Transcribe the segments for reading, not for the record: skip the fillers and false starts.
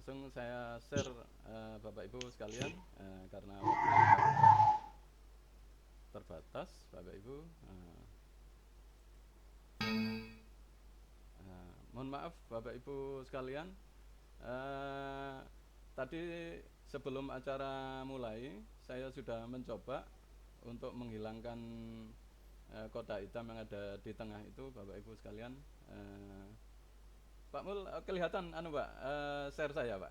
langsung saya share Bapak Ibu sekalian karena waktu kita terbatas Bapak Ibu. Mohon maaf Bapak Ibu sekalian. Eh, Tadi sebelum acara mulai saya sudah mencoba untuk menghilangkan kotak hitam yang ada di tengah itu Bapak Ibu sekalian. Eh, Pak Mul kelihatan Pak share saya Pak.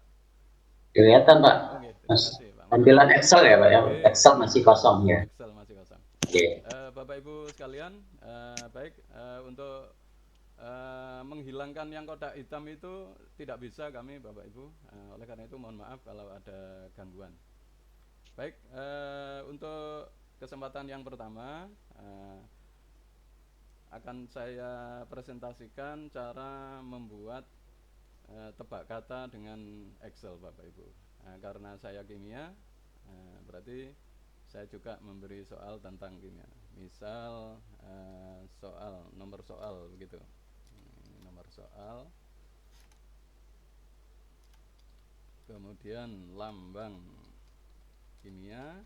Kelihatan Pak, Oke, terima Mas. kasih Pak Mul. Tampilan Excel ya Pak ya? Oke, Excel masih kosong ya. Excel masih kosong. Oke. Bapak Ibu sekalian, baik untuk menghilangkan yang kotak hitam itu tidak bisa kami Bapak Ibu. Oleh karena itu mohon maaf kalau ada gangguan. Baik, untuk kesempatan yang pertama akan saya presentasikan cara membuat tebak kata dengan Excel Bapak Ibu. Karena saya kimia, berarti saya juga memberi soal tentang kimia. Misal soal nomor soal begitu. Nomor soal, kemudian lambang kimia,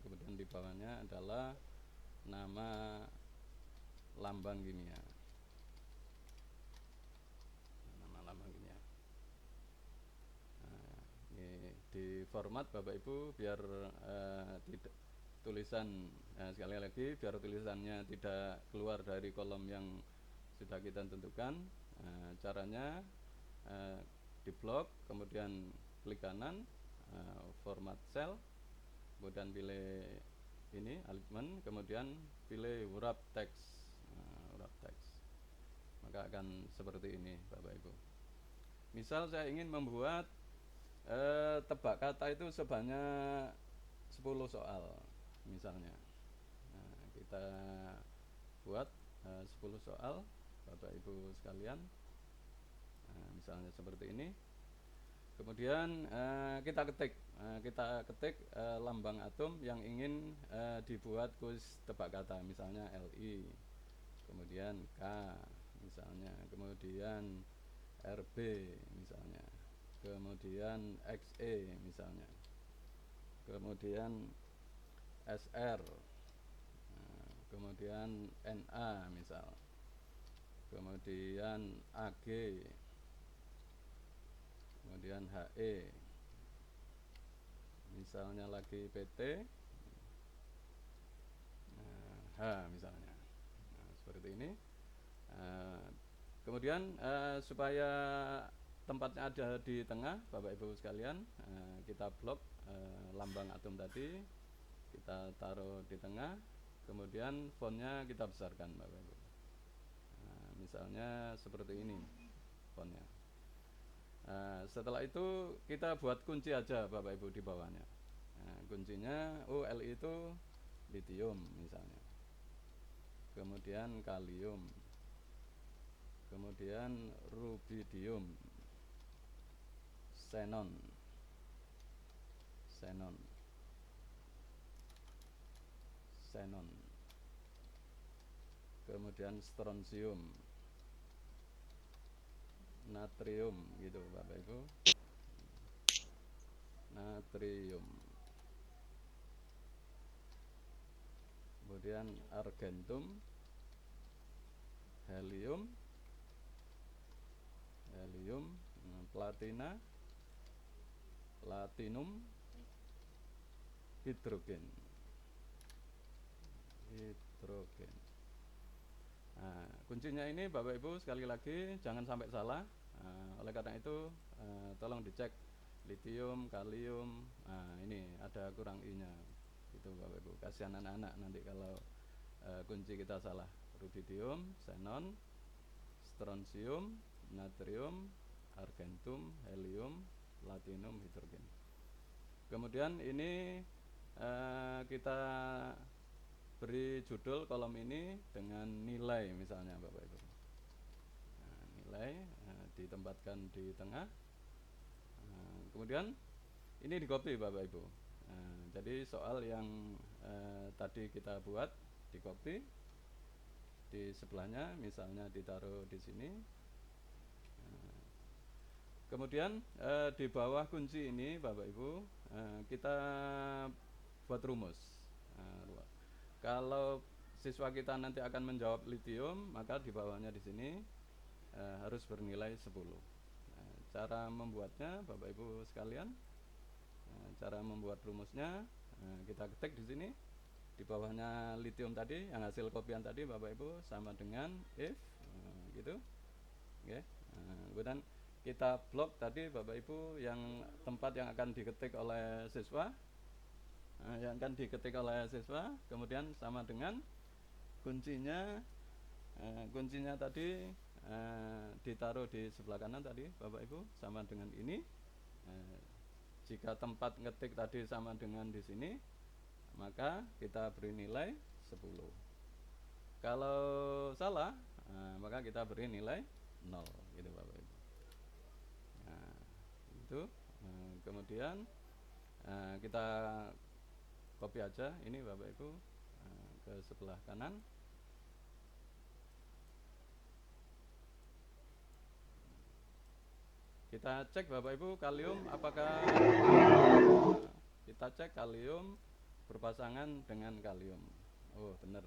kemudian di bawahnya adalah nama lambang kimia. Nama lambang kimia. Ini di format Bapak Ibu biar tidak tulisan sekali lagi biar tulisannya tidak keluar dari kolom yang sudah kita tentukan. Caranya di blok, kemudian klik kanan, format cell, kemudian pilih ini alignment, kemudian pilih wrap text, wrap text, maka akan seperti ini Bapak Ibu. Misal saya ingin membuat tebak kata itu sebanyak 10 soal misalnya. Kita buat 10 soal Bapak Ibu sekalian. Misalnya seperti ini. Kemudian kita ketik lambang atom yang ingin dibuat kuis tebak kata, misalnya Li, kemudian K misalnya, kemudian Rb misalnya, kemudian Xe misalnya, kemudian Sr, kemudian Na misal, kemudian Ag, kemudian He, misalnya lagi PT, H misalnya. Seperti ini. Kemudian supaya tempatnya ada di tengah Bapak Ibu sekalian, kita blok lambang atom tadi, kita taruh di tengah, kemudian fontnya kita besarkan Bapak Ibu. Misalnya seperti ini fontnya. Setelah itu kita buat kunci aja Bapak Ibu di bawahnya. Kuncinya Li itu litium misalnya, kemudian kalium, kemudian rubidium, xenon, xenon, xenon, kemudian strontium, natrium gitu Bapak Ibu, natrium, kemudian argentum, helium, helium, platina, platinum, hidrogen, hidrogen. Kuncinya ini Bapak Ibu sekali lagi jangan sampai salah. Oleh karena itu tolong dicek litium, kalium. Ini ada kurang i-nya. Itu Bapak Ibu. Kasihan anak-anak nanti kalau kunci kita salah. Rubidium, xenon, strontium, natrium, argentum, helium, platinum, hidrogen. Kemudian ini kita beri judul kolom ini dengan nilai misalnya Bapak Ibu. Nilai ditempatkan di tengah. Kemudian ini di copy Bapak Ibu. Jadi soal yang tadi kita buat di copy, di sebelahnya misalnya ditaruh di sini. Kemudian di bawah kunci ini Bapak Ibu kita buat rumus. Kalau siswa kita nanti akan menjawab litium, maka di bawahnya di sini harus bernilai 10. Cara membuatnya Bapak Ibu sekalian, cara membuat rumusnya kita ketik di sini. Di bawahnya litium tadi, yang hasil kopian tadi Bapak Ibu sama dengan if gitu. Okay. Kemudian kita blok tadi Bapak Ibu yang tempat yang akan diketik oleh siswa, kemudian sama dengan kuncinya. Kuncinya tadi ditaruh di sebelah kanan tadi Bapak Ibu sama dengan ini. Jika tempat ngetik tadi sama dengan di sini, maka kita beri nilai 10. Kalau salah, maka kita beri nilai 0 gitu Bapak Ibu. Nah, itu kemudian kita copy aja ini Bapak Ibu ke sebelah kanan. Kita cek Bapak Ibu kalium apakah kita cek kalium berpasangan dengan kalium. Oh benar,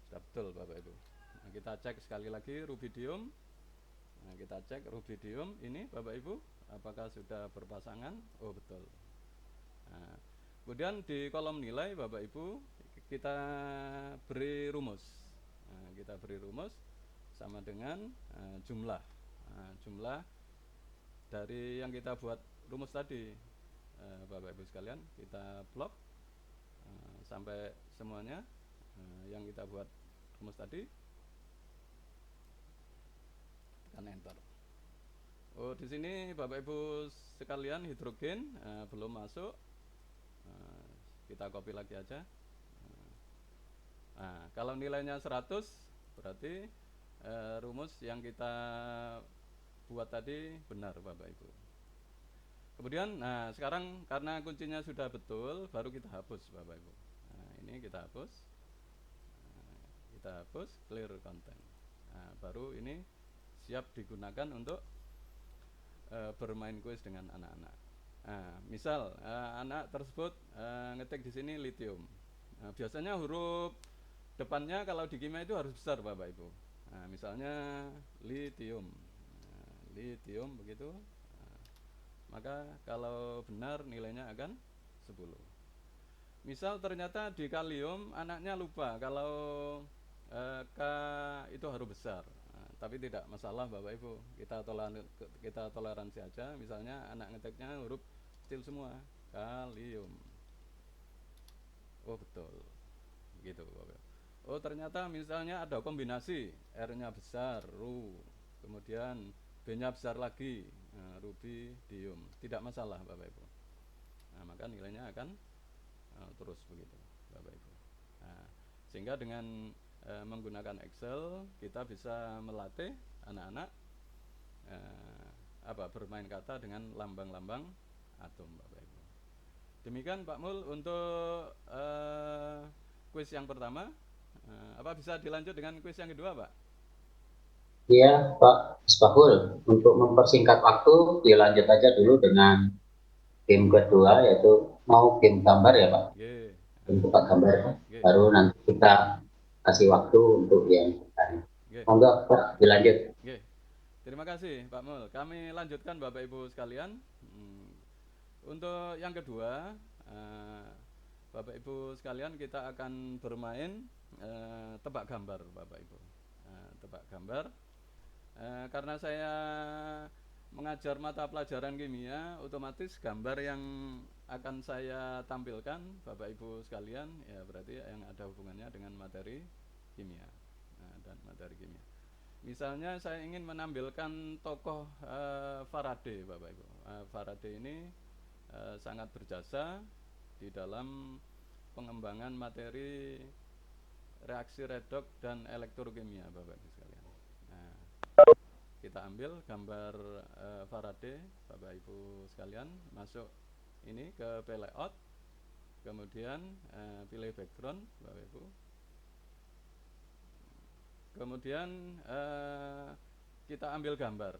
sudah betul Bapak Ibu. Nah, kita cek sekali lagi rubidium. Nah, kita cek rubidium ini Bapak Ibu apakah sudah berpasangan. Oh betul. Nah, kemudian di kolom nilai Bapak Ibu kita beri rumus. Nah, kita beri rumus sama dengan jumlah. Nah, jumlah dari yang kita buat rumus tadi Bapak Ibu sekalian, kita blok sampai semuanya yang kita buat rumus tadi, tekan enter. Oh di sini Bapak Ibu sekalian hidrogen belum masuk, kita copy lagi aja. Nah, kalau nilainya 100 berarti rumus yang kita buat tadi benar Bapak Ibu. Kemudian nah sekarang karena kuncinya sudah betul baru kita hapus Bapak Ibu. Nah, ini kita hapus. Kita hapus clear content. Nah, baru ini siap digunakan untuk bermain kuis dengan anak-anak. Nah, misal anak tersebut ngetik di sini litium. Nah, biasanya huruf depannya kalau di kimia itu harus besar Bapak Ibu. Nah, misalnya litium. Litium begitu, maka kalau benar nilainya akan 10. Misal ternyata di kalium anaknya lupa kalau K itu harus besar, tapi tidak masalah Bapak Ibu, kita toleransi aja. Misalnya anak ngetiknya huruf kecil semua, kalium. Oh betul, gitu Bapak. Oh ternyata misalnya ada kombinasi R-nya besar, ru, kemudian B-nya besar lagi, rubidium, tidak masalah Bapak Ibu. Nah, maka nilainya akan terus begitu Bapak Ibu. Nah, sehingga dengan menggunakan Excel kita bisa melatih anak-anak bermain kata dengan lambang-lambang atom Bapak Ibu. Demikian Pak Mul untuk kuis yang pertama. Apa bisa dilanjut dengan kuis yang kedua Pak? Iya, Pak Spahul. Untuk mempersingkat waktu, dilanjut aja dulu dengan game kedua, yaitu mau game gambar ya, Pak. Yeah. Game buka gambar. Yeah. Baru nanti kita kasih waktu untuk yang lain. Yeah. Monggo, Pak, dilanjut. Yeah. Terima kasih Pak Mul. Kami lanjutkan Bapak Ibu sekalian. Untuk yang kedua, Bapak Ibu sekalian kita akan bermain tebak gambar Bapak Ibu. Tebak gambar. Karena saya mengajar mata pelajaran kimia, otomatis gambar yang akan saya tampilkan Bapak Ibu sekalian ya berarti yang ada hubungannya dengan materi kimia dan materi kimia. Misalnya saya ingin menampilkan tokoh Faraday Bapak Ibu. Faraday ini sangat berjasa di dalam pengembangan materi reaksi redoks dan elektrokimia Bapak Ibu sekalian. Nah, kita ambil gambar Faraday Bapak Ibu sekalian, masuk ini ke layout, kemudian pilih background Bapak Ibu, kemudian kita ambil gambar.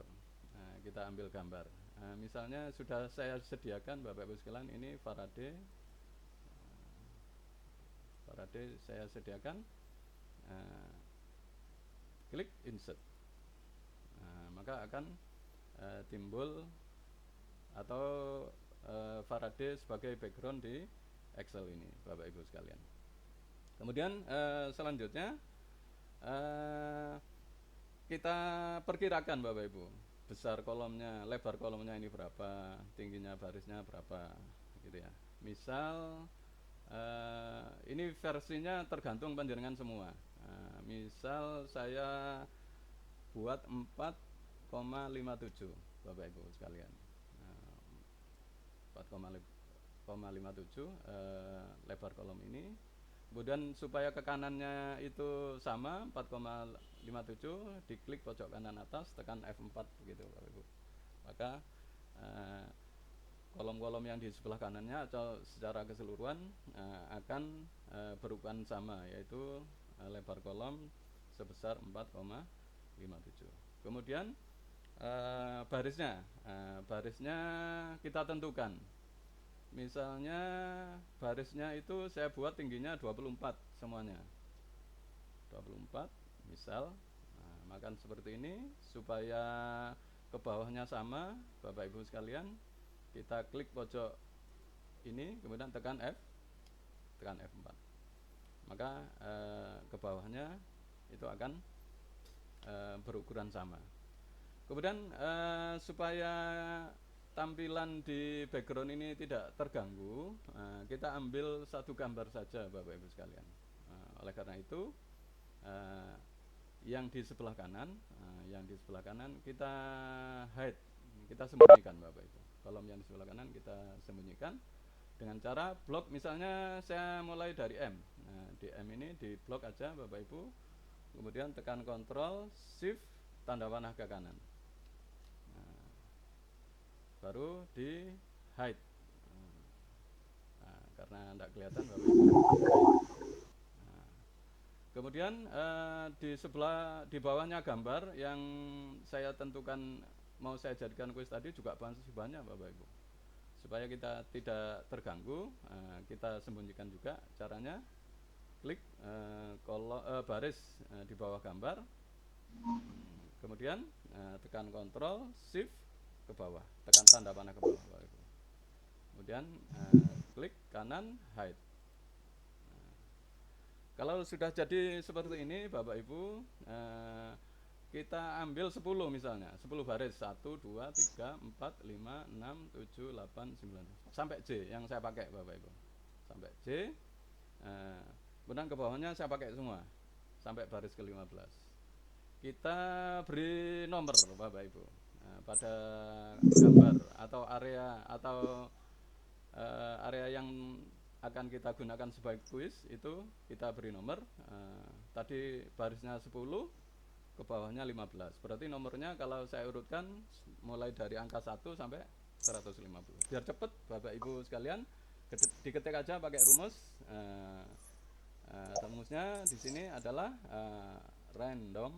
kita ambil gambar. Misalnya sudah saya sediakan Bapak Ibu sekalian, ini Faraday saya sediakan. Klik insert, maka akan timbul atau Faraday sebagai background di Excel ini Bapak Ibu sekalian. Kemudian selanjutnya kita perkirakan Bapak Ibu, besar kolomnya, lebar kolomnya ini berapa, tingginya barisnya berapa gitu ya. Misal ini versinya tergantung panjenengan semua. Misal saya buat 4,57 Bapak Ibu sekalian. 4,57 lebar kolom ini. Kemudian supaya ke kanannya itu sama 4,57, diklik pojok kanan atas, tekan F4 begitu Bapak Ibu. Maka kolom-kolom yang di sebelah kanannya atau secara keseluruhan akan berukuran sama, yaitu lebar kolom sebesar 4,57. Kemudian barisnya kita tentukan. Misalnya barisnya itu saya buat tingginya 24 semuanya, 24 misal. Maka seperti ini, supaya ke bawahnya sama Bapak Ibu sekalian, kita klik pojok ini, kemudian tekan F4, maka ke bawahnya itu akan berukuran sama. Kemudian supaya tampilan di background ini tidak terganggu, kita ambil satu gambar saja Bapak Ibu sekalian. Oleh karena itu yang di sebelah kanan kita hide, kita sembunyikan Bapak Ibu. Kolom yang di sebelah kanan kita sembunyikan dengan cara blok. Misalnya saya mulai dari M. Di M ini di blok aja Bapak Ibu. Kemudian tekan Ctrl Shift tanda panah ke kanan. Baru di hide. Karena tidak kelihatan Bapak Ibu. Kemudian di bawahnya gambar yang saya tentukan mau saya jadikan kuis tadi juga masih banyak Bapak Ibu. Supaya kita tidak terganggu, kita sembunyikan juga. Caranya klik baris di bawah gambar, kemudian tekan Ctrl Shift ke bawah, tekan tanda panah ke bawah Bapak Ibu. Kemudian klik kanan hide. Kalau sudah jadi seperti ini Bapak Ibu, kita ambil 10 misalnya, 10 baris, 1, 2, 3, 4, 5, 6, 7, 8, 9 sampai J yang saya pakai Bapak Ibu, sampai J. Kemudian ke bawahnya saya pakai semua sampai baris ke-15. Kita beri nomor Bapak Ibu pada gambar atau area yang akan kita gunakan sebagai kuis itu kita beri nomor. Tadi barisnya 10, ke bawahnya 15. Berarti nomornya kalau saya urutkan mulai dari angka 1 sampai 150. Biar cepat Bapak Ibu sekalian, diketik aja pakai rumus. Rumusnya di sini adalah random.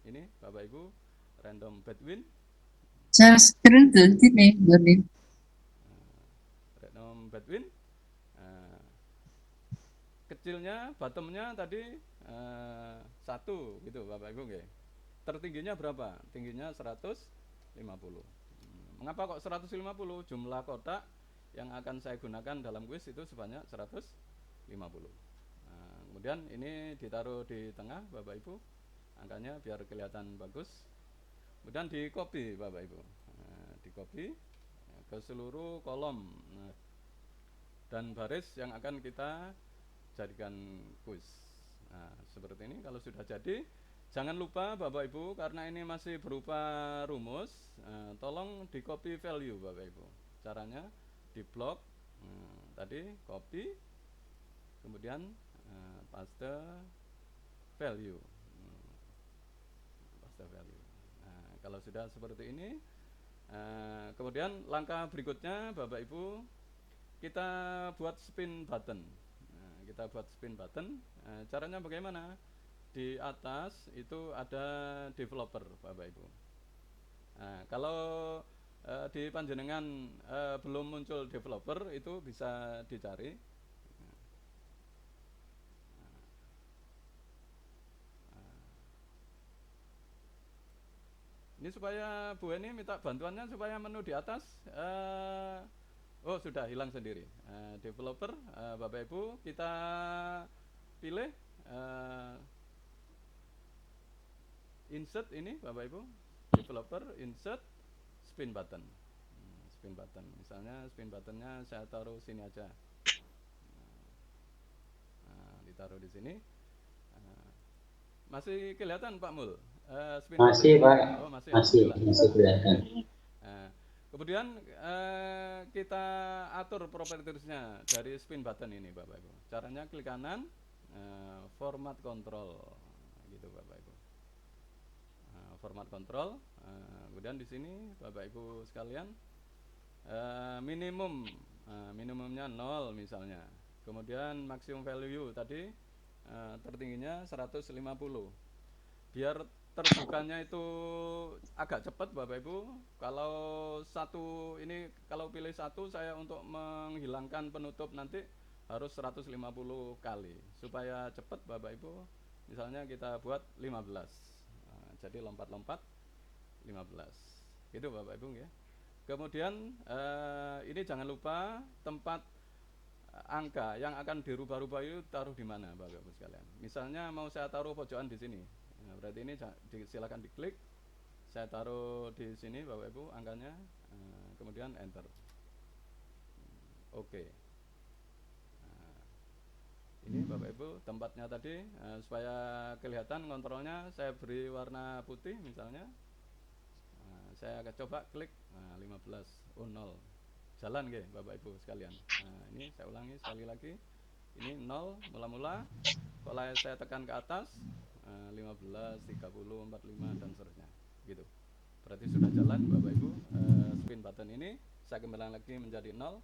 Ini Bapak Ibu, random between. Share screen tuh sini, Doni. Random between. Kecilnya, bottomnya tadi 1 gitu Bapak Ibu nggih. Tertingginya berapa? Tingginya 150. Mengapa kok 150? Jumlah kotak yang akan saya gunakan dalam kuis itu sebanyak 150. Kemudian ini ditaruh di tengah Bapak Ibu, angkanya biar kelihatan bagus. Kemudian di copy Bapak Ibu, di copy ke seluruh kolom dan baris yang akan kita jadikan kuis. Seperti ini. Kalau sudah jadi, jangan lupa Bapak Ibu, karena ini masih berupa rumus, tolong di copy value Bapak Ibu. Caranya di blok tadi copy, kemudian paste value. Kalau sudah seperti ini, kemudian langkah berikutnya Bapak Ibu, kita buat spin button. Caranya bagaimana? Di atas itu ada developer Bapak Ibu. Nah, kalau di panjenengan belum muncul developer, itu bisa dicari. Ini supaya Bu Eni minta bantuannya supaya menu di atas oh sudah hilang sendiri. Developer Bapak Ibu kita pilih insert ini Bapak Ibu, developer insert spin button. Spin button. Misalnya spin buttonnya saya taruh sini aja. Ditaruh di sini. Masih kelihatan Pak Mul? Spin Masih button? Pak, Oh masih, masih alhamdulillah. kelihatan. Kemudian kita atur propertiesnya dari spin button ini Bapak Ibu. Caranya klik kanan, format control, gitu Bapak Ibu. Format control. Kemudian di sini Bapak Ibu sekalian, minimumnya 0 misalnya. Kemudian maksimum value tadi tertingginya 150. Biar terbukanya itu agak cepat Bapak Ibu. Kalau pilih satu, saya untuk menghilangkan penutup nanti harus 150 kali supaya cepat Bapak Ibu. Misalnya kita buat 15. Jadi lompat-lompat 15. Gitu Bapak Ibu ya. Kemudian ini jangan lupa tempat angka yang akan dirubah-rubah itu taruh di mana Bapak Ibu sekalian. Misalnya mau saya taruh pojokan di sini. Nah, berarti ini silakan diklik. Saya taruh di sini Bapak Ibu angkanya, kemudian enter. Oke. Ini Bapak Ibu tempatnya tadi, supaya kelihatan kontrolnya saya beri warna putih misalnya. Saya akan coba klik 15, 0. Jalan nggih Bapak Ibu sekalian. Ini saya ulangi sekali lagi. Ini 0 mula-mula. Kalau saya tekan ke atas 15, 30, 45 dan seterusnya. Gitu. Berarti sudah jalan Bapak Ibu. Spin button ini saya kembali lagi menjadi 0.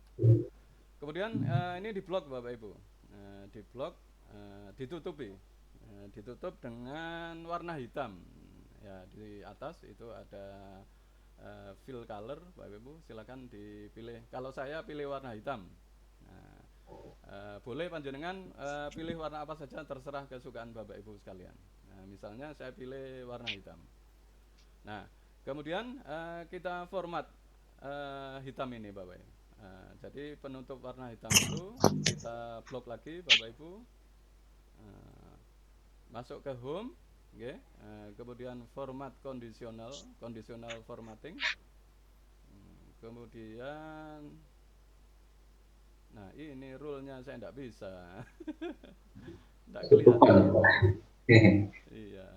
Kemudian ini diblok Bapak Ibu. Diblok, ditutupi. Ditutup dengan warna hitam. Ya, di atas itu ada fill color Bapak Ibu, silakan dipilih. Kalau saya pilih warna hitam. Boleh panjenengan pilih warna apa saja, terserah kesukaan Bapak Ibu sekalian. Misalnya saya pilih warna hitam. Nah, kemudian kita format hitam ini Bapak Ibu. Jadi penutup warna hitam itu kita blok lagi Bapak Ibu. Masuk ke home. Okay. Kemudian format conditional formatting. Kemudian, nah ini rule-nya saya tidak bisa, tidak kelihatan. Iya.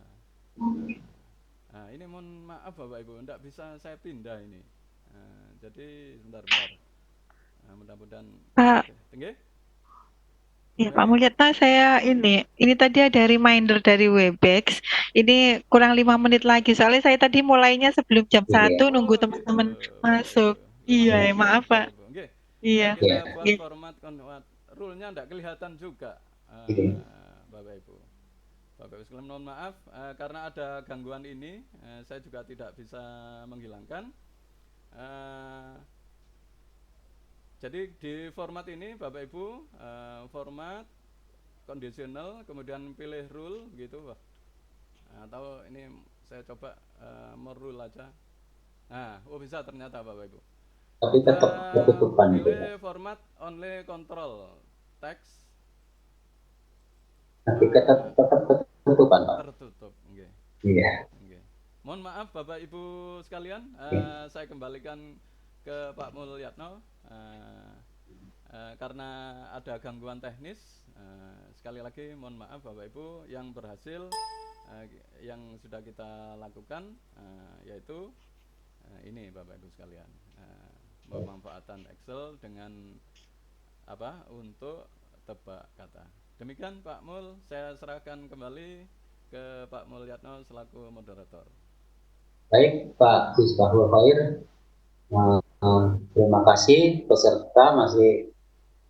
Nah ini mohon maaf Bapak Ibu, tidak bisa saya pindah ini. Jadi sebentar. Mudah-mudahan. Pak. Okay. Ya, Pak Mulyatno, saya ini tadi ada reminder dari Webex. Ini kurang 5 menit lagi. Soalnya saya tadi mulainya sebelum jam 1 nunggu teman-teman masuk. Iya, maaf Pak. Okay. Iya. Kita buat format rule-nya tidak kelihatan juga, Bapak Ibu. Bapak Ibu sekalian mohon maaf karena ada gangguan ini, saya juga tidak bisa menghilangkan. Jadi di format ini Bapak Ibu, format conditional, kemudian pilih rule gitu, atau ini saya coba merule aja. Nah, bisa ternyata Bapak Ibu. Tapi tetap ketutupan. Pilih format only control text. Tapi tetap ketutupan Pak. Tertutup, okay. Iya. Okay. Mohon maaf Bapak Ibu sekalian, saya kembalikan ke Pak Mulyatno. Karena ada gangguan teknis, sekali lagi mohon maaf Bapak Ibu yang berhasil, yang sudah kita lakukan, yaitu ini Bapak Ibu sekalian, pemanfaatan Excel dengan untuk tebak kata. Demikian Pak Mul, saya serahkan kembali ke Pak Mulyatno selaku moderator. Baik Pak Misbahul Khair, terima kasih peserta masih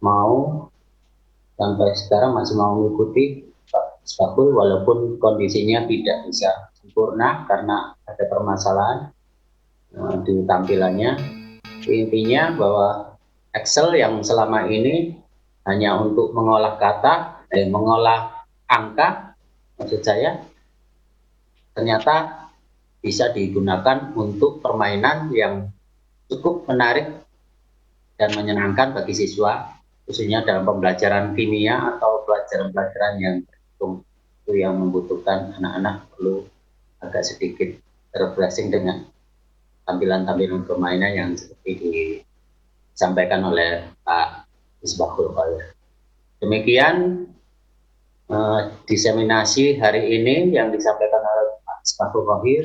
mau sampai sekarang masih mau mengikuti Pak Misbahul walaupun kondisinya tidak bisa sempurna karena ada permasalahan. di tampilannya. Intinya bahwa Excel yang selama ini hanya untuk mengolah kata, mengolah angka, maksud saya, ternyata bisa digunakan untuk permainan yang cukup menarik dan menyenangkan bagi siswa, khususnya dalam pembelajaran kimia atau pelajaran-pelajaran yang membutuhkan anak-anak perlu agak sedikit refreshing dengan tampilan-tampilan permainan yang seperti disampaikan oleh Pak Misbahul Khair. Demikian diseminasi hari ini yang disampaikan oleh Pak Misbahul Khair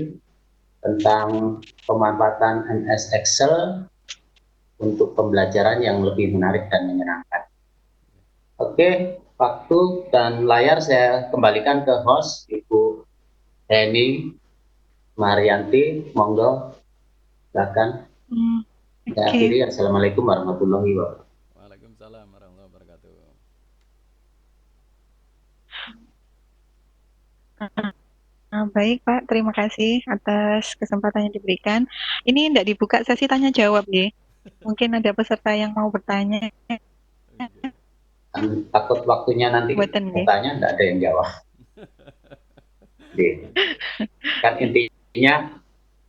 tentang pemanfaatan MS Excel untuk pembelajaran yang lebih menarik dan menyenangkan. Oke, waktu dan layar saya kembalikan ke host Ibu Heni Marianti, monggo silakan. Saya Oke. akhiri, assalamualaikum warahmatullahi wabarakatuh. Waalaikumsalam warahmatullahi wabarakatuh. Baik Pak, terima kasih atas kesempatan yang diberikan. Ini tidak dibuka sesi tanya jawab ya. Mungkin ada peserta yang mau bertanya. Kan takut waktunya nanti Buatan, nggih. bertanya tidak ada yang jawab. Kan intinya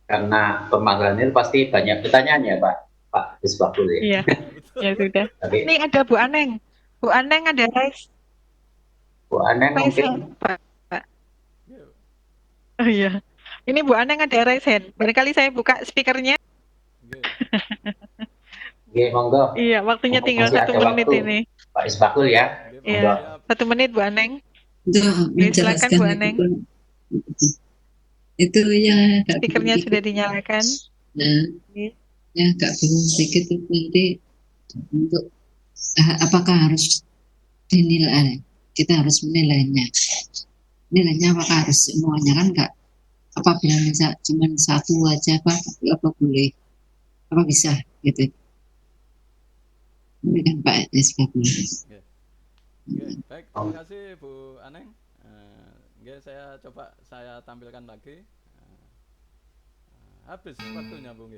karena pemanggilan ini pasti banyak pertanyaan ya Pak Misbahul ya. Iya, ya sudah. Tapi Ini ada Bu Aneng. Bu Aneng ada Bu Aneng raise mungkin hand, Pak. Oh iya. Ini Bu Aneng ada raise hand. Barangkali saya buka speakernya. monggo. Iya, waktunya tinggal Masih 1 ada menit waktu. ini. Pak Misbahul ya. Iya, 1 menit Bu Aneng. Untuk Silakan menjelaskan Bu itu Aneng. pun itu yang agak Speakernya bingung sudah sedikit. dinyalakan. Nah, yang agak bingung sedikit itu nanti untuk apakah harus dinilai, kita harus menilainya. Nilainya apakah harus semuanya, kan enggak, apabila misal cuma satu aja apa boleh, apa bisa gitu. Ini kan Pak SKB. Baik, terima kasih Bu Aneng. Saya coba saya tampilkan lagi. Habis waktunya Bu.